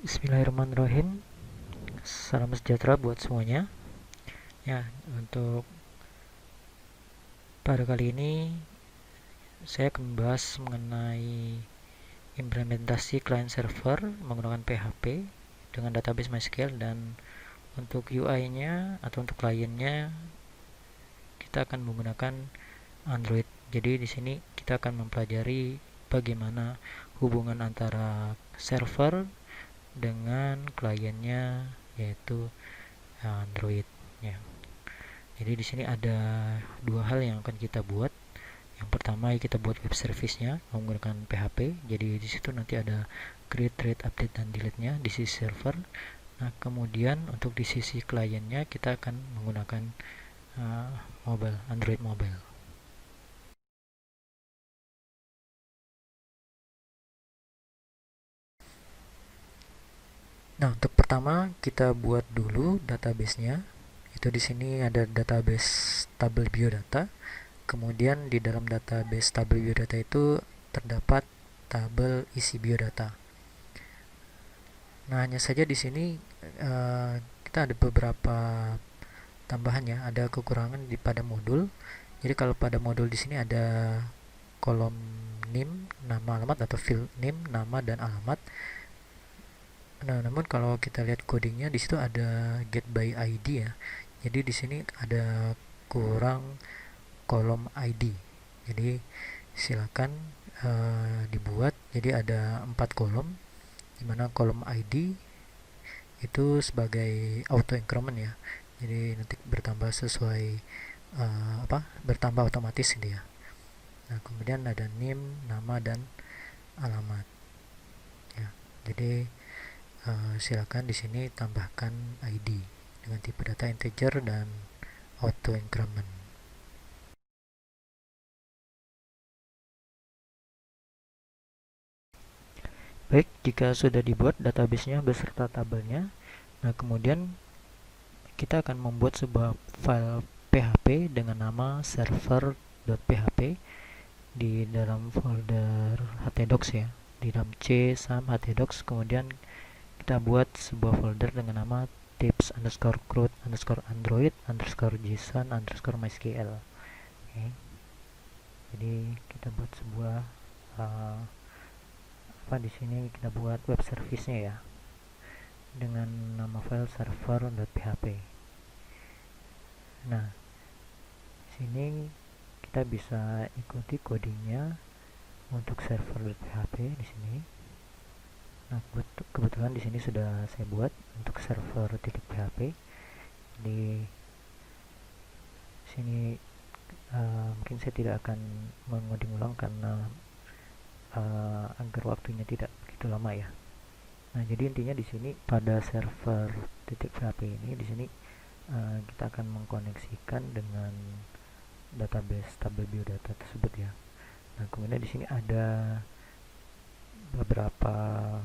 Bismillahirrahmanirrahim. Salam sejahtera buat semuanya. Ya, untuk pada kali ini saya akan membahas mengenai implementasi client server menggunakan PHP dengan database MySQL, dan untuk UI-nya atau untuk kliennya kita akan menggunakan Android. Jadi di sini kita akan mempelajari bagaimana hubungan antara server dengan kliennya, yaitu Android ya. Jadi di sini ada dua hal yang akan kita buat. Yang pertama, kita buat web service-nya menggunakan PHP. Jadi di situ nanti ada create, read, update, dan delete-nya di sisi server. Nah, kemudian untuk di sisi kliennya kita akan menggunakan mobile, Android mobile. Nah, untuk pertama kita buat dulu database-nya. Itu di sini ada database tabel biodata. Kemudian di dalam database tabel biodata itu terdapat tabel isi biodata. Nah, hanya saja di sini kita ada beberapa tambahannya, ada kekurangan pada modul. Jadi kalau pada modul di sini ada kolom name, nama alamat, atau field name, nama dan alamat. Nah, namun kalau kita lihat codingnya di situ ada get by ID ya. Jadi di sini ada kurang kolom ID. Jadi silakan dibuat. Jadi ada 4 kolom, dimana kolom ID itu sebagai auto increment ya. Jadi nanti bertambah sesuai bertambah otomatis dia. Nah, kemudian ada name, nama, dan alamat ya. Jadi silakan di sini tambahkan ID dengan tipe data integer dan auto increment. Baik, jika sudah dibuat database-nya beserta tabelnya, nah kemudian kita akan membuat sebuah file PHP dengan nama server.php di dalam folder htdocs ya, di dalam C sam htdocs. Kemudian kita buat sebuah folder dengan nama tips underscore crud underscore android underscore json underscore mysql. Okay. Jadi kita buat sebuah di sini kita buat web service-nya ya, dengan nama file server.php. Nah, sini kita bisa ikuti codingnya untuk server.php di sini. Nah, kebetulan di sini sudah saya buat untuk server.php. Di sini mungkin saya tidak akan mengoding ulang karena agar waktunya tidak begitu lama ya. Nah, jadi intinya di sini pada server.php ini di sini kita akan mengkoneksikan dengan database tabel biodata tersebut ya. Nah, kemudian di sini ada beberapa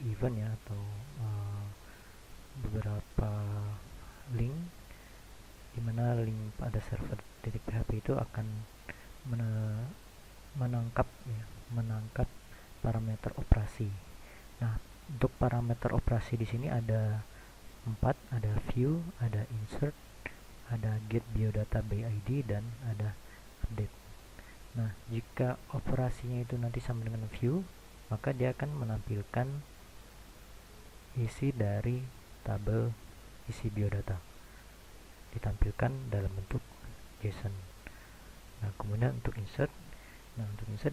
event ya, atau beberapa link, dimana link pada server.php itu akan menangkap parameter operasi. Nah, untuk parameter operasi di sini ada 4, ada view, ada insert, ada get biodata by ID, dan ada update. Nah, jika operasinya itu nanti sama dengan view, maka dia akan menampilkan isi dari tabel isi biodata, ditampilkan dalam bentuk JSON. Nah, kemudian untuk insert,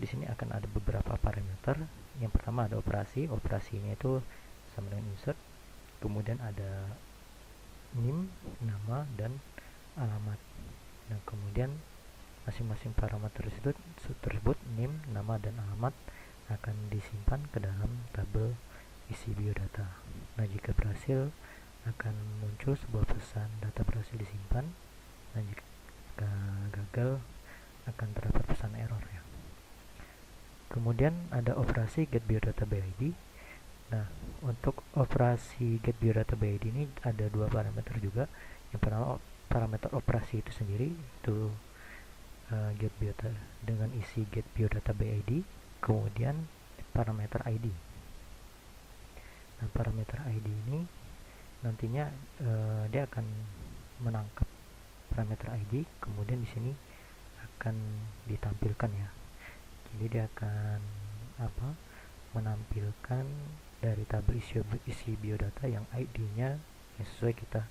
di sini akan ada beberapa parameter. Yang pertama ada operasinya itu sama dengan insert. Kemudian ada name, nama, dan alamat. Nah, kemudian masing-masing parameter tersebut name, nama, dan alamat akan disimpan ke dalam tabel isi biodata. Nah, jika berhasil akan muncul sebuah pesan data berhasil disimpan, dan jika gagal akan terdapat pesan error ya. Kemudian ada operasi get biodata by ID. Nah, untuk operasi get biodata by ID ini ada dua parameter juga. Yang pertama parameter operasi itu sendiri, itu get biodata dengan isi get biodata by ID. Kemudian parameter ID. Nah, parameter ID ini nantinya dia akan menangkap parameter ID, kemudian di sini akan ditampilkan ya. Jadi dia akan menampilkan dari tabel isi biodata yang ID-nya yang sesuai kita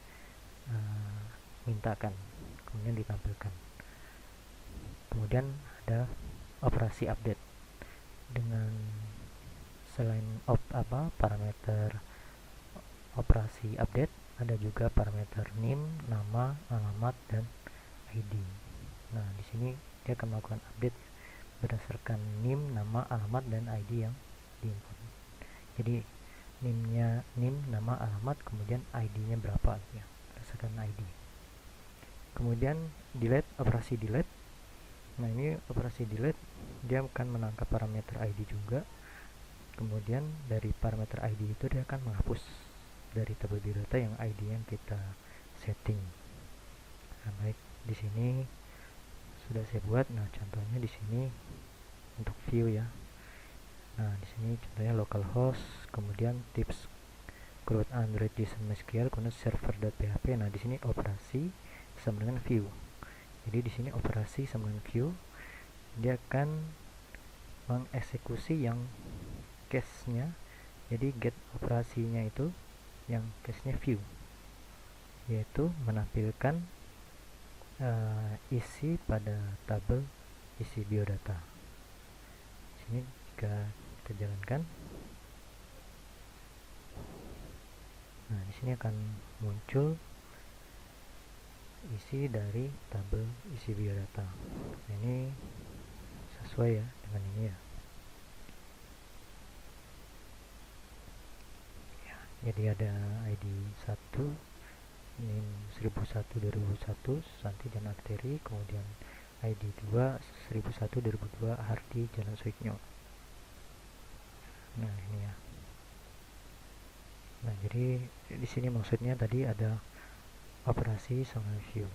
mintakan, kemudian ditampilkan. Kemudian ada operasi update dengan selain parameter operasi update, ada juga parameter name, nama, alamat, dan ID. Nah, di sini dia akan melakukan update berdasarkan name, nama, alamat, dan ID yang diinput. Jadi name, nama, alamat, kemudian ID-nya berapa ya, berdasarkan ID. Kemudian operasi delete. Nah, ini operasi delete dia akan menangkap parameter ID juga. Kemudian dari parameter ID itu dia akan menghapus dari tabel biodata yang ID yang kita setting. Nah, baik, di sini sudah saya buat. Nah, contohnya di sini untuk view ya. Nah, di sini contohnya localhost, kemudian tips create Android JSON MySQL, kemudian server.php. Nah, di sini operasi sama dengan view. Jadi di sini operasi sama dengan view, dia akan mengeksekusi yang case-nya. Jadi get operasinya itu yang case-nya view, yaitu menampilkan isi pada tabel isi biodata. Sini jika kita jalankan, nah di sini akan muncul isi dari tabel isi biodata. Nah, ini sesuai ya dengan ini ya. Jadi ada ID 1 NIM 1001/2001 Santi Jalan Arteri, kemudian ID 2 1001/2002 Hardi Jalan Suiknyo. Nah, ini ya. Nah, jadi di sini maksudnya tadi ada operasi sama view.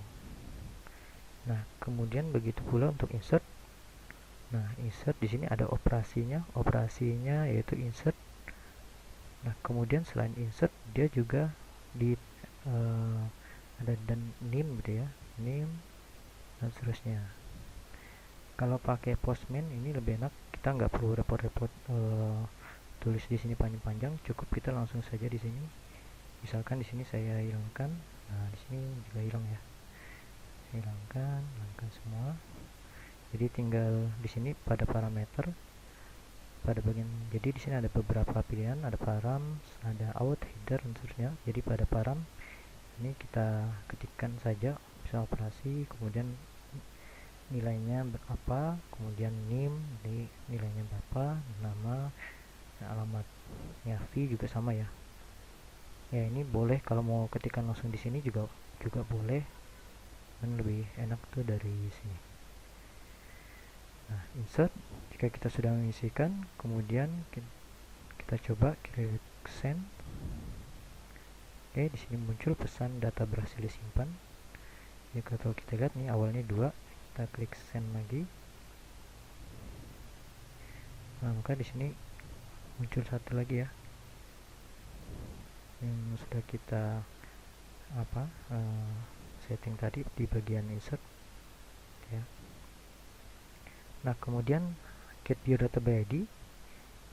Nah, kemudian begitu pula untuk insert. Nah, insert di sini ada operasinya yaitu insert. Nah, kemudian selain insert dia juga ada dan name gitu ya, name dan seterusnya. Kalau pakai postman ini lebih enak, kita nggak perlu repot-repot tulis di sini panjang-panjang, cukup kita langsung saja di sini. Misalkan di sini saya hilangkan, nah di sini juga hilang ya, hilangkan semua. Jadi tinggal di sini pada parameter, pada bagian, jadi di sini ada beberapa pilihan, ada param, ada out, header, dan seterusnya. Jadi pada param ini kita ketikkan saja misal operasi, kemudian nilainya berapa, kemudian name di nilainya berapa, nama, alamatnya v juga sama ya. Ya, ini boleh kalau mau ketikkan langsung di sini juga boleh, dan lebih enak tuh dari sini. Nah, insert, jika kita sudah mengisikan, kemudian kita coba klik send. Oke, di sini muncul pesan data berhasil disimpan. Ya, kalau kita lihat nih awalnya 2, kita klik send lagi. Nah, maka di sini muncul satu lagi ya, yang sudah kita setting tadi di bagian insert ya. Nah, kemudian get biodata by ID.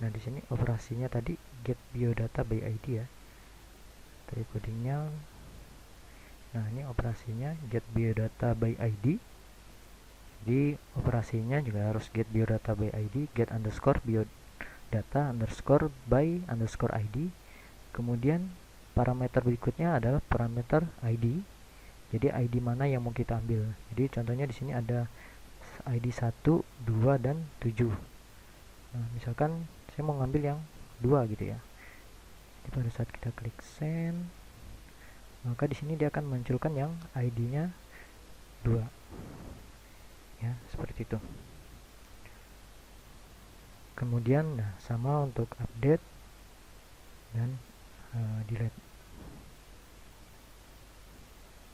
Nah, di sini operasinya tadi get biodata by ID ya. Tadi codingnya. Nah, ini operasinya get biodata by ID. Jadi operasinya juga harus get biodata by ID, get underscore biodata underscore by underscore ID. Kemudian parameter berikutnya adalah parameter ID. Jadi ID mana yang mau kita ambil. Jadi contohnya di sini ada ID 1, 2, dan 7. Nah, misalkan saya mau ngambil yang 2 gitu ya. Jadi pada saat kita klik send, maka di sini dia akan munculkan yang ID-nya 2. Ya, seperti itu. Kemudian nah, sama untuk update dan delete.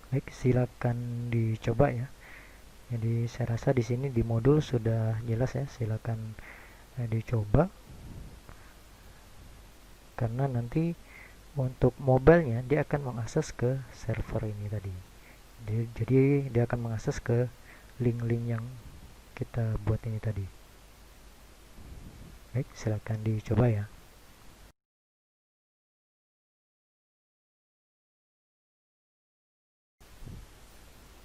Baik, silakan dicoba ya. Jadi saya rasa di sini di modul sudah jelas ya, silakan dicoba. karena nanti untuk mobilenya dia akan mengakses ke server ini tadi. Jadi dia akan mengakses ke link-link yang kita buat ini tadi. Baik, silakan dicoba ya.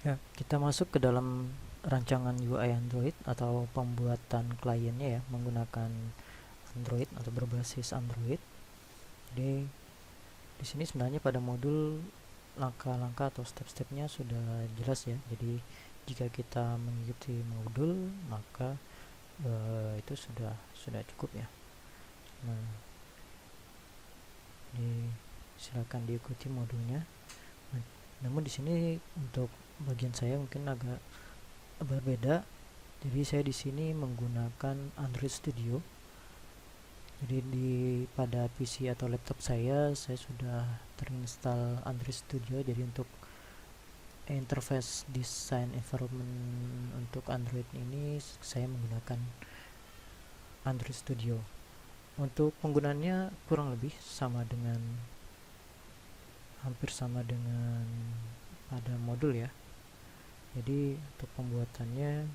Ya, kita masuk ke dalam rancangan UI Android atau pembuatan kliennya ya menggunakan Android atau berbasis Android. Jadi di sini sebenarnya pada modul langkah-langkah atau step-stepnya sudah jelas ya. Jadi jika kita mengikuti modul maka itu sudah cukup ya. Nah, silakan diikuti modulnya. Namun di sini untuk bagian saya mungkin agak berbeda. Jadi saya di sini menggunakan Android Studio. Jadi pada PC atau laptop saya sudah terinstall Android Studio. Jadi untuk interface design environment untuk Android ini saya menggunakan Android Studio. Untuk penggunaannya kurang lebih hampir sama dengan pada modul ya. Jadi untuk pembuatannya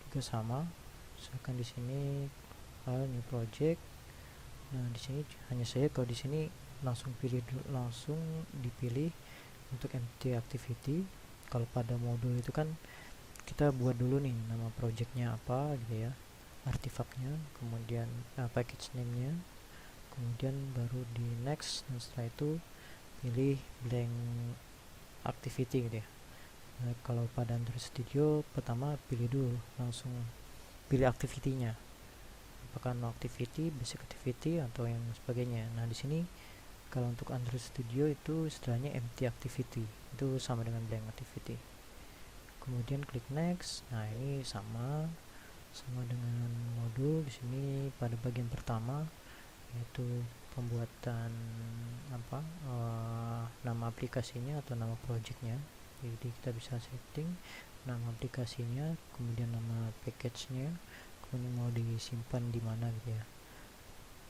juga sama. Misalkan di sini file new project. Nah, di sini hanya saya kalau di sini langsung dipilih untuk empty activity. Kalau pada modul itu kan kita buat dulu nih nama projectnya apa gitu ya, artifaknya, kemudian package name-nya, kemudian baru di next, dan setelah itu pilih blank activity gitu ya. Nah, kalau pada Android Studio pertama langsung pilih activity-nya, apakah no activity, basic activity atau yang sebagainya. Nah, di sini kalau untuk Android Studio itu istilahnya empty activity, itu sama dengan blank activity. Kemudian klik next. Nah, ini sama dengan modul. Di sini pada bagian pertama yaitu pembuatan nama aplikasinya atau nama projectnya. Jadi kita bisa setting nama aplikasinya, kemudian nama package-nya, kemudian mau disimpan di mana gitu ya.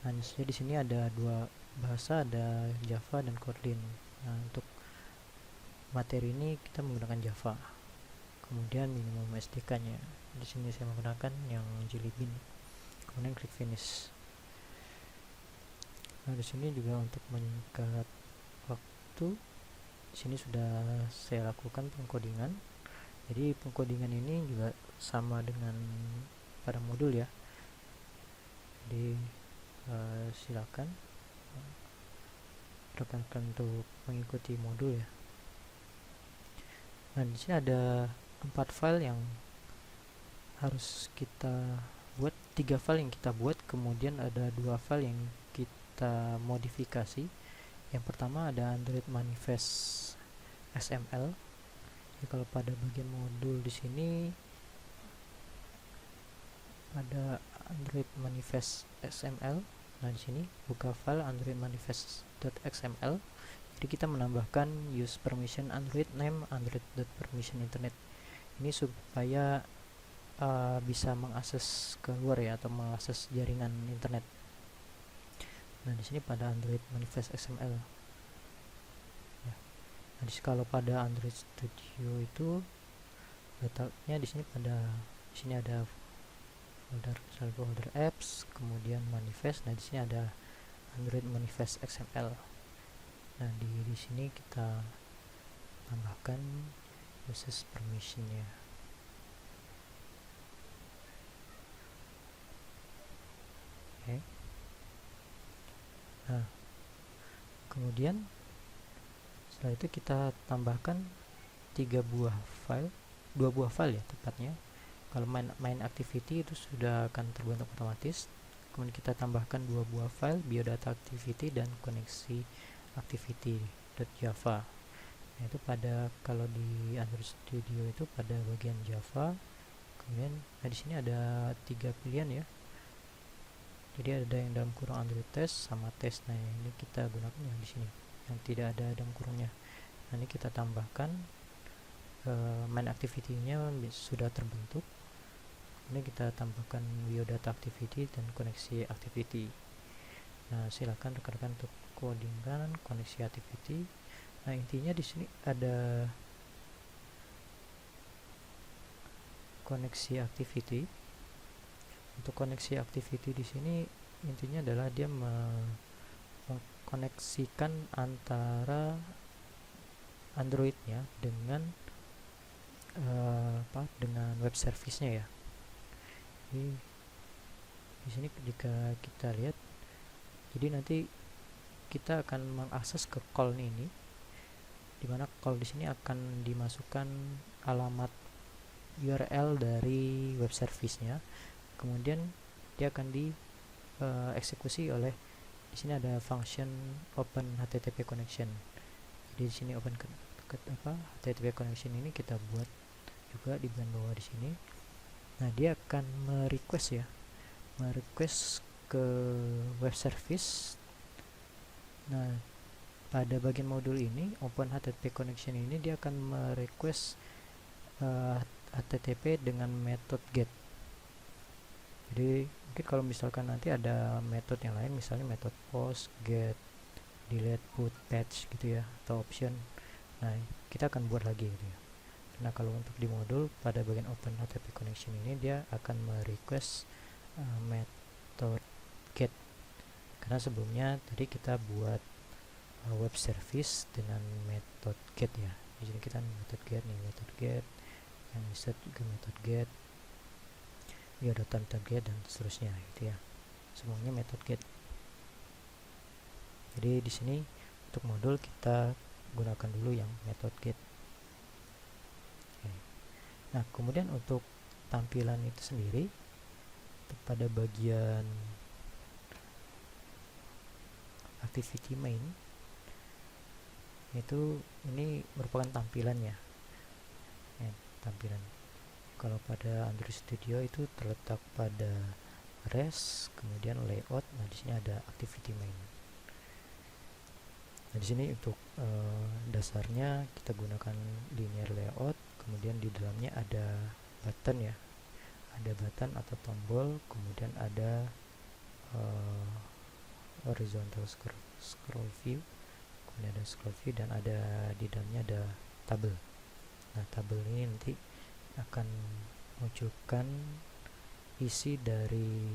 Nah, di sini ada dua bahasa, ada Java dan Kotlin. Nah, untuk materi ini kita menggunakan Java. Kemudian minimum SDK-nya. Di sini saya menggunakan yang Jelly Bean. Kemudian klik finish. Nah, di sini juga untuk menyingkat waktu, di sini sudah saya lakukan pengkodingan. Jadi pengkodingan ini juga sama dengan pada modul ya. Jadi silakan rekan-rekan untuk mengikuti modul ya. Nah, di sini ada 4 file yang harus kita buat, 3 file yang kita buat, kemudian ada 2 file yang kita modifikasi. Yang pertama ada Android Manifest XML. Jadi kalau pada bagian modul di sini ada Android Manifest XML. Nah, di sini buka file Android Manifest.xml. Jadi kita menambahkan use permission Android name Android.permission internet. Ini supaya bisa mengakses keluar ya, atau mengakses jaringan internet. Nah, di sini pada Android Manifest XML. Ya. Nah, kalau pada Android Studio itu letaknya di sini ada folder apps, kemudian manifest. Nah, di sini ada Android Manifest XML. Nah, di sini kita tambahkan uses permissionnya. Oke. Nah, kemudian setelah itu kita tambahkan 2 buah file ya tepatnya. Kalau main activity itu sudah akan terbentuk otomatis. Kemudian kita tambahkan 2 buah file, biodata activity dan koneksi activity.java. Nah, itu kalau di Android Studio itu pada bagian Java. Kemudian di sini ada 3 pilihan ya. Jadi ada yang dalam kurung Android test sama test. Nah, ini kita gunakan yang di sini, yang tidak ada dalam kurungnya. Nah, ini kita tambahkan main activity-nya sudah terbentuk. Ini kita tambahkan biodata activity dan koneksi activity. Nah, silakan rekan-rekan untuk codingkan koneksi activity. Nah, intinya di sini ada koneksi activity. Untuk koneksi activity di sini intinya adalah dia mengkoneksikan antara Android-nya dengan dengan web service-nya ya. Jadi di sini jika kita lihat, jadi nanti kita akan mengakses ke call ini, dimana call di sini akan dimasukkan alamat URL dari web service-nya, kemudian dia akan dieksekusi oleh, di sini ada function open HTTP connection. Jadi di sini open HTTP connection ini kita buat juga di bagian bawah di sini. Nah, dia akan merequest ke web service. Nah, pada bagian modul ini open HTTP connection ini dia akan merequest HTTP dengan metode get. Jadi mungkin kalau misalkan nanti ada metode yang lain, misalnya metode post, get, delete, put, patch gitu ya, atau option, nah kita akan buat lagi gitu ya. Nah, kalau untuk di modul pada bagian open HTTP connection ini dia akan merequest metode get, karena sebelumnya tadi kita buat web service dengan metode get ya. Di sini kita metode get nih, metode get, yang insert juga metode get, biodata metode get, dan seterusnya gitu ya. Semuanya metode get. Jadi di sini untuk modul kita gunakan dulu yang metode get. Nah, kemudian untuk tampilan itu sendiri, pada bagian activity main itu ini merupakan tampilannya. Tampilan kalau pada Android Studio itu terletak pada res, kemudian layout. Nah, di sini ada activity main. Nah, di sini untuk dasarnya kita gunakan linear layout, kemudian di dalamnya ada button ya, ada button atau tombol, kemudian ada horizontal scroll view, kemudian ada scroll view, dan ada di dalamnya ada tabel. Nah, tabel ini nanti akan menunjukkan isi dari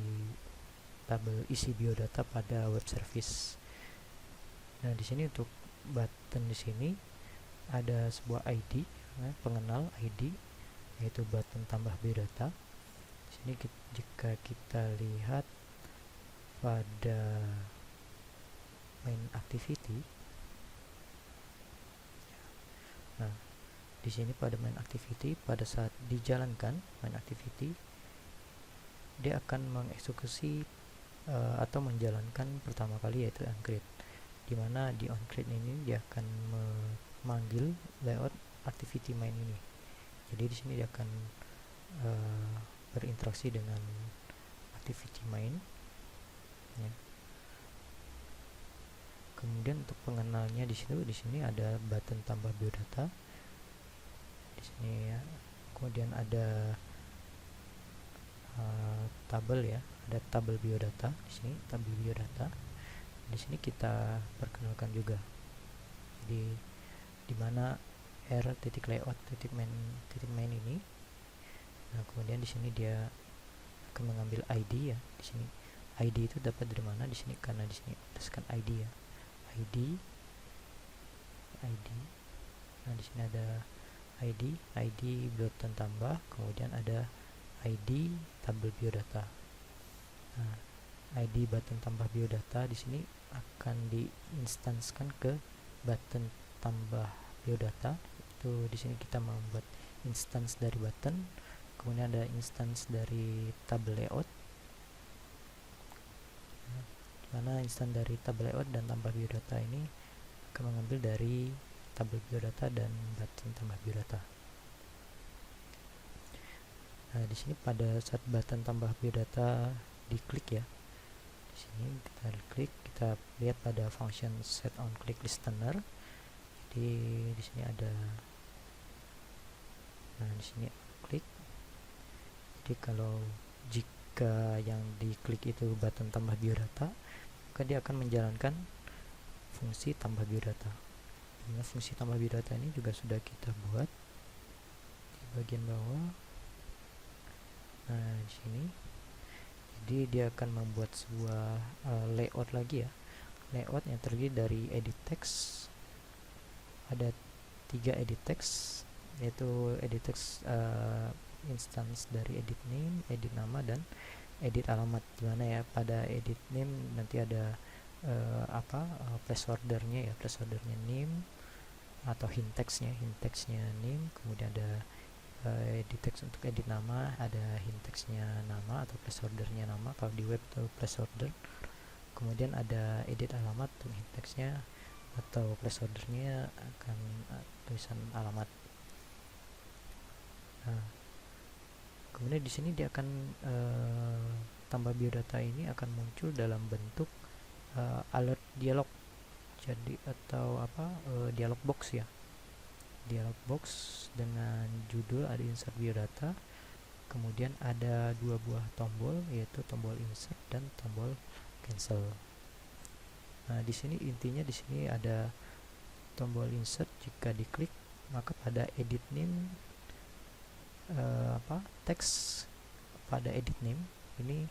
tabel isi biodata pada web service. Nah, di sini untuk button di sini ada sebuah ID, pengenal ID, yaitu button tambah biodata. Di sini jika kita lihat pada main activity, nah di sini pada main activity, pada saat dijalankan main activity, dia akan mengeksekusi atau menjalankan pertama kali yaitu onCreate, dimana di onCreate ini dia akan memanggil layout activity main ini. Jadi di sini dia akan berinteraksi dengan activity main ya. Kemudian untuk pengenalnya di sini ada button tambah biodata di sini ya. Kemudian ada tabel ya, ada tabel biodata di sini, tabel biodata. Di sini kita perkenalkan juga. Jadi di mana r.layout.main ini. Nah, kemudian di sini dia akan mengambil ID ya. Di sini ID itu dapat dari mana? Di sini karena di sini berdasarkan ID ya. ID. Nah, di sini ada ID button tambah, kemudian ada ID tabel biodata. Nah, ID button tambah biodata di sini akan diinstanskan ke button tambah biodata. Itu di sini kita membuat instance dari button, kemudian ada instance dari tabel layout. Mana instance dari tabel layout dan tambah biodata ini akan mengambil dari tabel biodata dan button tambah biodata. Nah, di sini pada saat button tambah biodata diklik ya. Di sini kita klik, kita lihat pada function set on click listener. Jadi di sini ada, nah di sini klik. Jadi kalau jika yang diklik itu button tambah biodata, maka maka dia akan menjalankan fungsi tambah biodata. Nah, fungsi tambah biodata ini juga sudah kita buat di bagian bawah. Nah, di sini jadi dia akan membuat sebuah layout lagi ya, layout yang terdiri dari edit text. Ada 3 edit text, yaitu edit text instance dari edit name, edit nama, dan edit alamat. Dimana ya pada edit name nanti ada placeholdernya ya, placeholdernya name atau hint textnya name, kemudian ada edit text untuk edit nama, ada hint textnya nama atau placeholdernya nama kalau di web itu placeholder, kemudian ada edit alamat untuk hint textnya atau placeholdernya akan tulisan alamat. Nah, kemudian di sini dia akan tambah biodata ini akan muncul dalam bentuk alert dialog, jadi atau dialog box ya, dialog box dengan judul ada insert biodata, kemudian ada 2 buah tombol, yaitu tombol insert dan tombol cancel. Nah, di sini intinya di sini ada tombol insert, jika diklik maka pada edit name teks pada edit name ini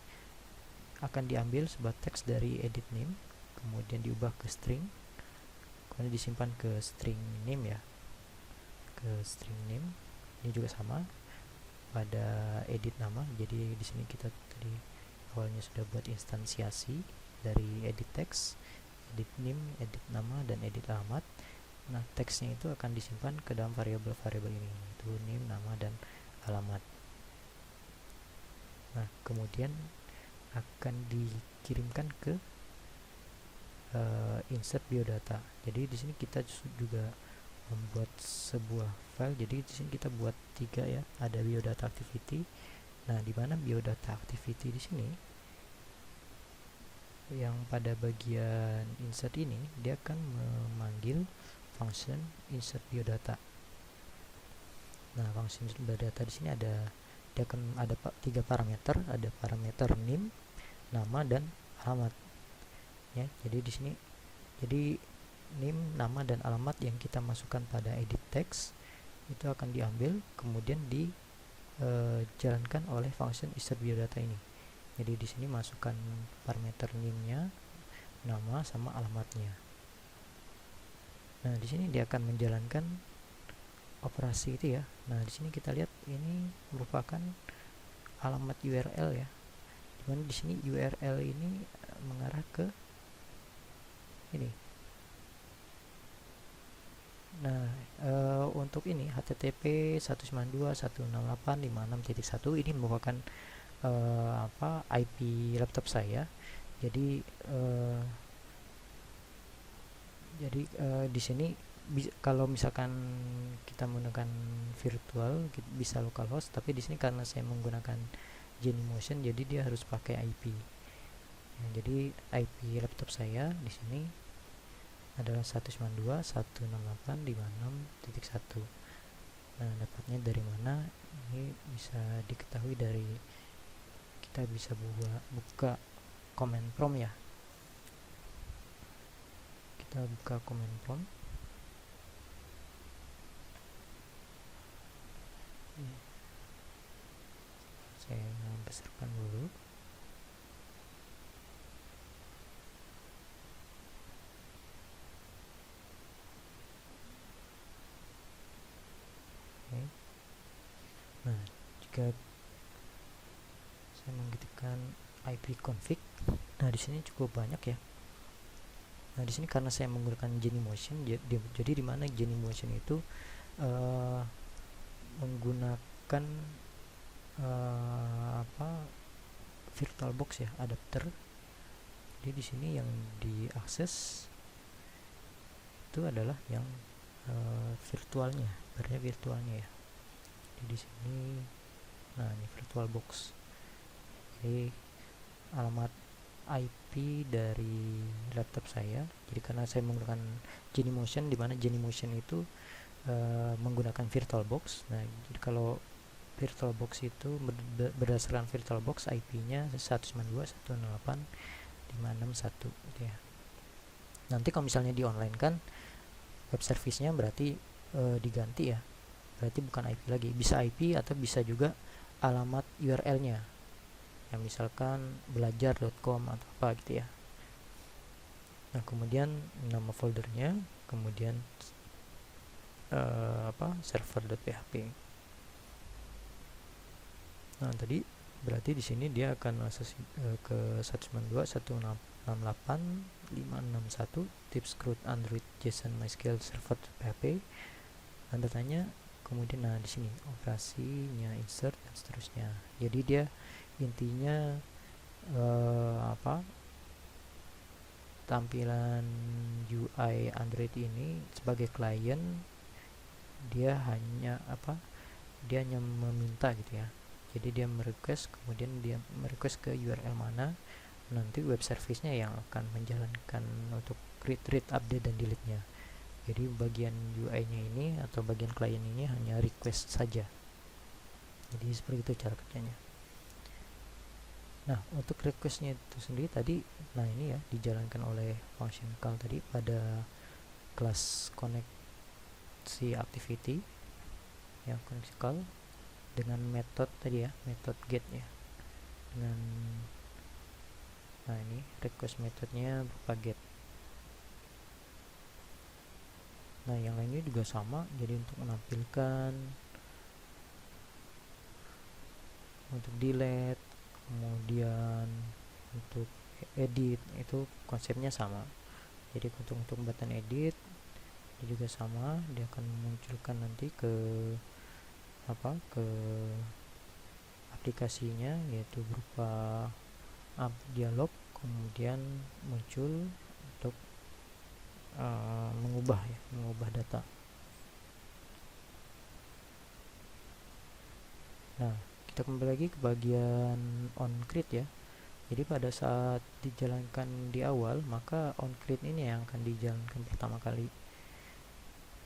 akan diambil sebuah teks dari edit name, kemudian diubah ke string, kemudian disimpan ke string name ya, ke string name. Ini juga sama pada edit nama. Jadi di sini kita tadi awalnya sudah buat instansiasi dari edit text, edit name, edit nama, dan edit alamat. Nah, teksnya itu akan disimpan ke dalam variabel-variabel ini, yaitu name, nama, dan alamat. Nah, kemudian akan dikirimkan ke insert biodata. Jadi di sini kita juga membuat sebuah file. Jadi di sini kita buat 3 ya, ada biodata activity. Nah, di mana biodata activity di sini yang pada bagian insert ini dia akan memanggil function insert biodata. Nah, function insert biodata di sini dia akan ada 3 parameter, ada parameter name, nama, dan alamat ya. Jadi di sini name, nama, dan alamat yang kita masukkan pada edit text itu akan diambil kemudian dijalankan oleh function insert biodata ini. Jadi di sini masukkan parameter name-nya, nama, sama alamatnya. Nah, di sini dia akan menjalankan operasi itu ya. Nah, di sini kita lihat ini merupakan alamat URL ya. Dimana di sini URL ini mengarah ke ini. Nah, untuk ini http 192.168.56.1 ini merupakan IP laptop saya. Jadi di sini kalau misalkan kita menggunakan virtual bisa localhost, tapi di sini karena saya menggunakan Genymotion jadi dia harus pakai IP. Nah, jadi IP laptop saya di sini adalah 192.168.56.1. Nah, dapatnya dari mana? Ini bisa diketahui dari kita bisa buka command prompt ya. Kita buka command prompt. Saya besarkan dulu. Oke. Nah, jika saya mengetikkan ipconfig, nah di sini cukup banyak ya. Nah, di sini karena saya menggunakan Genymotion, jadi di mana Genymotion itu menggunakan VirtualBox ya, adapter. Jadi di sini yang diakses itu adalah yang virtualnya, barnya virtualnya ya. Jadi di sini, nah ini VirtualBox. Jadi alamat IP dari laptop saya. Jadi karena saya menggunakan Genymotion, di mana Genymotion itu menggunakan VirtualBox. Nah, jadi kalau VirtualBox itu berdasarkan VirtualBox IP-nya 192.168.56.1. 561 gitu ya. Nanti kalau misalnya di online kan web service-nya berarti diganti ya, berarti bukan IP lagi, bisa IP atau bisa juga alamat URL-nya yang misalkan belajar.com atau apa gitu ya. Nah kemudian nama foldernya, kemudian server.php. Nah tadi berarti di sini dia akan akses ke 192.168.561 tips root Android JSON MySQL server PHP. Nah datanya kemudian di sini operasinya insert dan seterusnya. Jadi dia intinya tampilan UI Android ini sebagai klien dia hanya meminta gitu ya. Jadi dia merequest, kemudian dia merequest ke URL mana, nanti web service-nya yang akan menjalankan untuk read, update, dan delete-nya. Jadi bagian UI-nya ini atau bagian klien ini hanya request saja. Jadi seperti itu cara kerjanya. Nah untuk request-nya itu sendiri tadi, nah ini ya dijalankan oleh function call tadi pada kelas koneksi activity yang koneksi call dengan metode tadi ya, metode get ya, dengan ini request metodenya berupa get. Nah yang lainnya juga sama, jadi untuk menampilkan, untuk delete, kemudian untuk edit itu konsepnya sama. Jadi untuk button edit dia juga sama, dia akan memunculkan nanti ke aplikasinya, yaitu berupa dialog, kemudian muncul untuk mengubah data. Nah kita kembali lagi ke bagian onCreate ya. Jadi pada saat dijalankan di awal, maka onCreate ini yang akan dijalankan pertama kali,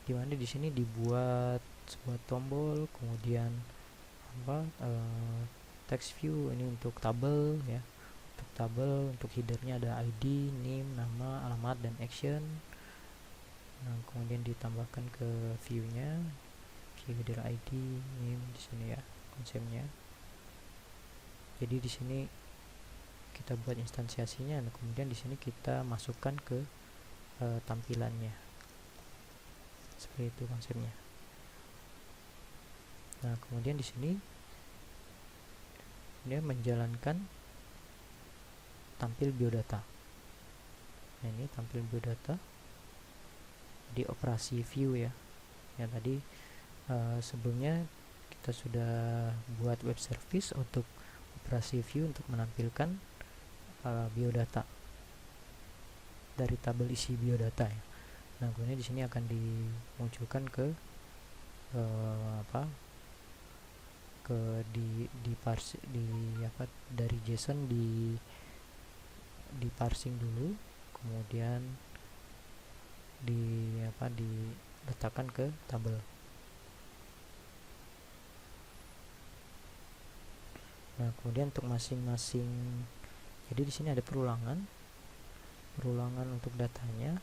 dimana di sini dibuat sebuah tombol, kemudian text view ini untuk tabel ya, untuk tabel, untuk headernya ada ID, name, nama, alamat, dan action. Nah kemudian ditambahkan ke view-nya, view header ID, name di sini ya konsepnya. Jadi di sini kita buat instansiasinya, nah kemudian di sini kita masukkan ke tampilannya. Seperti itu konsepnya. Nah kemudian di sini dia menjalankan tampil biodata. Nah ini tampil biodata di operasi view ya. Yang tadi sebelumnya kita sudah buat web service untuk operasi view untuk menampilkan biodata dari tabel isi biodata ya. Nah kemudian di sini akan dimunculkan ke dari JSON di parsing dulu, kemudian diletakkan ke tabel. Nah kemudian untuk masing-masing, jadi di sini ada perulangan untuk datanya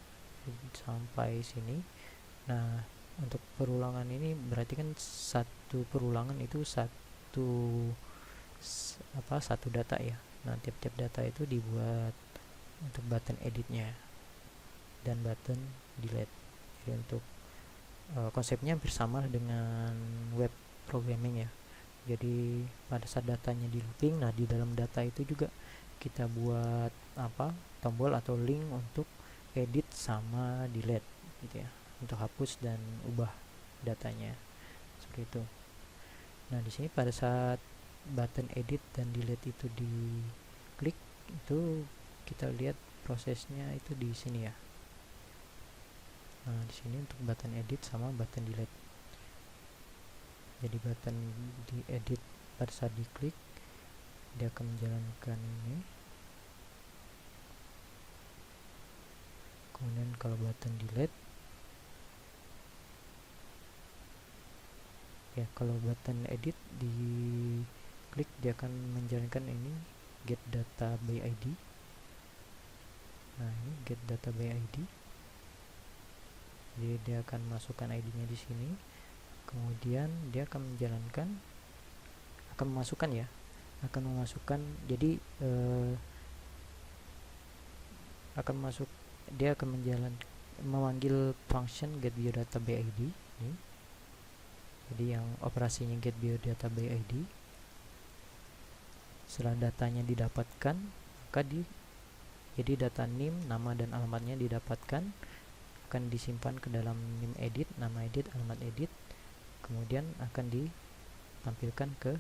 sampai sini. Nah untuk perulangan ini berarti kan satu perulangan itu satu data ya. Nah tiap-tiap data itu dibuat untuk button editnya dan button delete. Jadi untuk konsepnya hampir sama dengan web programming ya. Jadi pada saat datanya di looping, nah di dalam data itu juga kita buat tombol atau link untuk edit sama delete gitu ya, untuk hapus dan ubah datanya seperti itu. Nah di sini pada saat button edit dan delete itu diklik, itu kita lihat prosesnya itu di sini ya. Nah di sini untuk button edit sama button delete. Jadi button di edit pada saat diklik dia akan menjalankan ini. Kemudian kalau button delete ya, kalau button edit diklik dia akan menjalankan ini get data by ID. get data by ID. Jadi dia akan masukkan ID-nya di sini, kemudian dia akan memasukkan, jadi dia akan memanggil function get biodata by ID ini. Jadi yang operasinya get biodata by ID. Setelah datanya didapatkan, maka jadi data NIM, nama dan alamatnya didapatkan, akan disimpan ke dalam NIM edit, nama edit, alamat edit, kemudian akan ditampilkan ke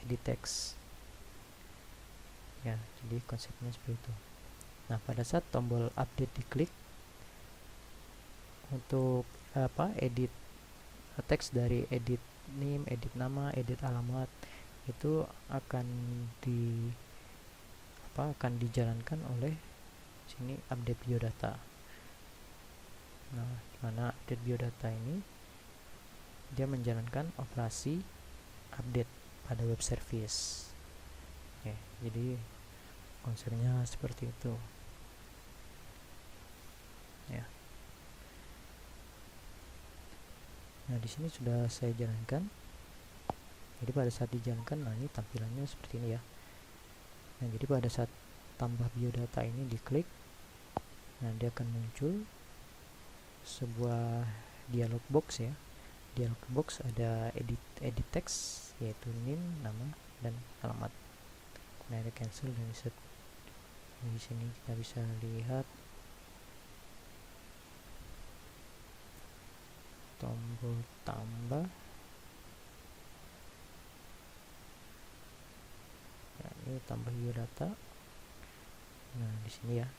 edit text. Ya, jadi konsepnya seperti itu. Nah, pada saat tombol update diklik, untuk edit teks dari edit NIM, edit nama, edit alamat itu akan dijalankan oleh sini update biodata. Nah, dimana update biodata ini dia menjalankan operasi update pada web service. Oke, jadi konsepnya seperti itu. Ya. Nah, di sini sudah saya jalankan. Jadi pada saat dijalankan, nah ini tampilannya seperti ini ya. Nah, jadi pada saat tambah biodata ini diklik, nah dia akan muncul sebuah dialog box ya. Dialog box ada edit text, yaitu NIM, nama, dan alamat. Kemudian ada cancel dan insert. Di sini kita bisa lihat tombol tambah. Ya, ini tambah biodata. Nah, di sini ya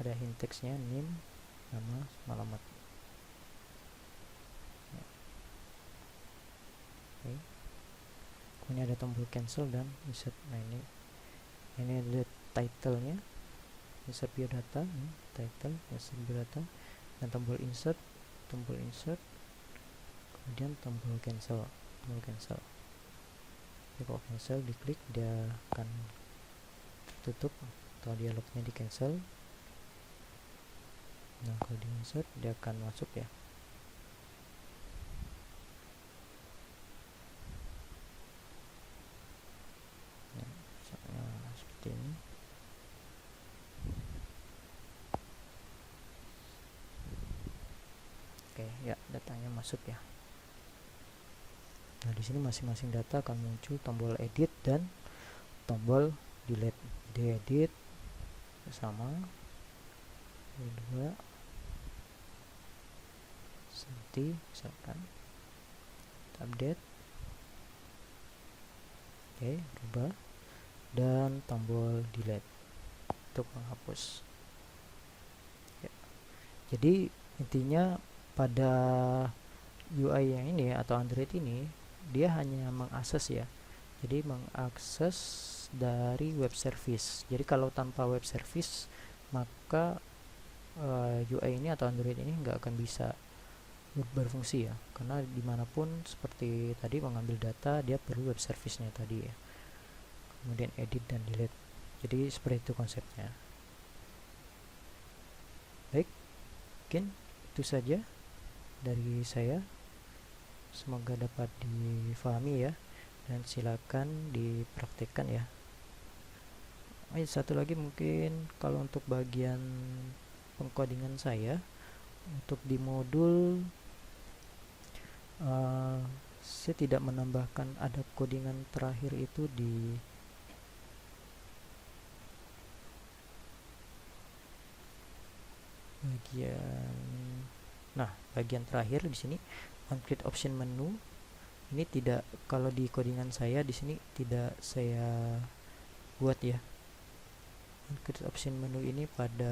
ada hint text-nya NIM, nama, alamat. Ya. Oke. Kemudian ada tombol cancel dan insert. Nah, ini ada title-nya, insert biodata, title, insert biodata, dan tombol insert, kemudian tombol cancel. Jadi kalau cancel diklik, dia akan tertutup atau dialognya di cancel. Nah, kalau di insert dia akan masuk ya. Nah, misalnya seperti ini. Oke, ya, datanya masuk ya. Nah, di sini masing-masing data akan muncul tombol edit dan tombol delete. Di edit sama kedua seperti misalkan update. Oke, rubah, dan tombol delete untuk menghapus ya. Jadi intinya pada UI yang ini atau Android ini, dia hanya mengakses ya. Jadi mengakses dari web service. Jadi kalau tanpa web service, maka UI ini atau Android ini nggak akan bisa berfungsi ya. Karena dimanapun seperti tadi mengambil data, dia perlu web service-nya tadi ya. Kemudian edit dan delete. Jadi seperti itu konsepnya. Baik, mungkin itu saja dari saya. Semoga dapat difahami ya, dan silakan dipraktikkan ya. Satu lagi mungkin kalau untuk bagian pengkodingan saya, untuk di modul saya tidak menambahkan ada codingan terakhir itu di bagian terakhir di sini on create option menu. Ini tidak, kalau di codingan saya di sini tidak saya buat ya. On create option menu ini pada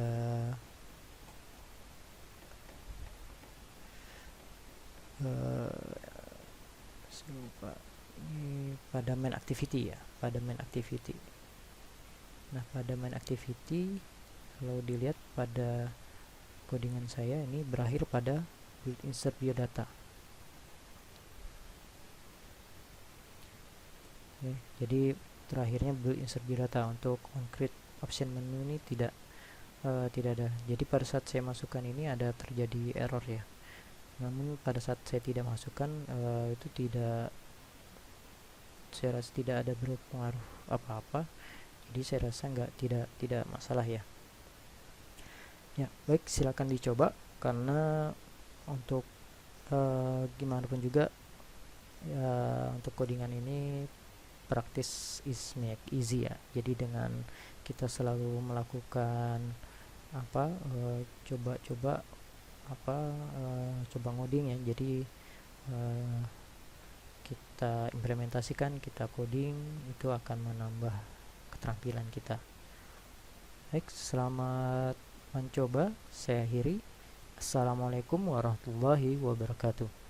ini pada main activity ya, pada main activity. Nah, pada main activity kalau dilihat pada codingan saya ini berakhir pada build insert biodata. Jadi terakhirnya build insert biodata. Untuk on create option menu ini tidak tidak ada. Jadi pada saat saya masukkan ini ada terjadi error ya. Namun pada saat saya tidak masukkan itu tidak, saya rasa tidak ada berpengaruh apa-apa. Jadi saya rasa tidak masalah ya. Ya, baik, silakan dicoba karena untuk gimana pun juga ya, untuk codingan ini practice is make easy ya. Jadi dengan kita selalu melakukan apa coba-coba coba ngoding ya. Jadi uh, kita implementasikan, kita coding, itu akan menambah keterampilan kita. Baik, selamat mencoba. Saya akhiri. Assalamualaikum warahmatullahi wabarakatuh.